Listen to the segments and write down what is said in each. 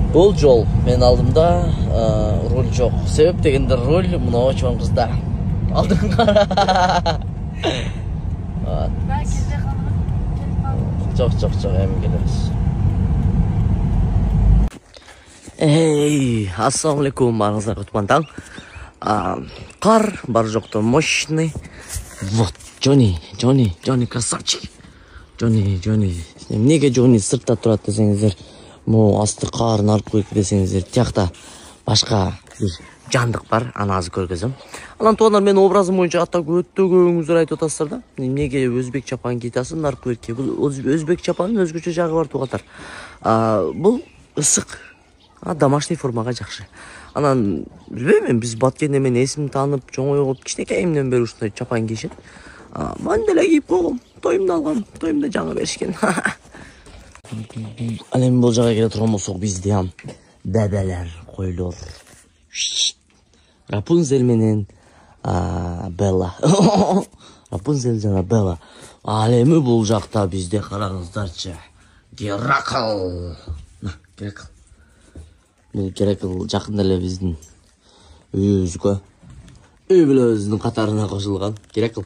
Бұл жол мен алдымда руль жоқ. Себеп дегенде руль мынау чоң қызда. Алдың қара. Жоқ, әмін келеміз. Эй, ассалаумалейкум, барыңыздар құтпан таң. Қар бар жоқты мощный. Вот, Джонни, красавчик. Джонни. Неге Джонни сыртта тұрады десеңіздер, мұ асты қарын арып көйкі десеңіздер, тияқта башқа бір жандық бар, аназы көргізім. Анан туғандар мен образым бойынша атта көптөгөңіздер айтып отасыздар да. Неге өзбек чапан кийтасың, нарып көйкі. Бұл өзбек чапанын өзгөчө жағы бар туғандар. Бұл ысық, домашний формаға жақшы. Анан билбейм, биз баткенде мен эсимди таанып, чоңой болуп кичинекейимден бери ушундай чапан кийишет. Мен деле кийип койгом, тоюмда алгам, тоюмда жаңы беришкен. Ал эми бул жага келе турган болсок, бизде ам бебелер, койлор. Рапунзель менен Белла. Рапунзель жана Белла. Ал эми бул жакта бизде караңыздарчы. Геракл. Бул Геракл жакында эле биздин үйүбүзгө, үй-бүлөбүздүн катарына кошулган. Геракл.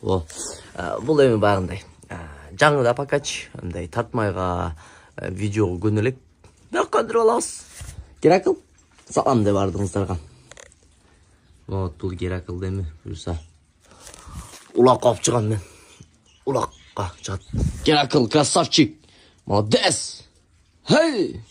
Бул эми багындай жаңыда покач, андай тартмайга видеого көнөлөк бирок көндүрүп алабыз. Геракл, салам деп бардыңыздарга. Вот бул Геракл деми, буюрса улакка алып чыгам мен. Улакка чыгат. Геракл красавчик. Молодец. Hey!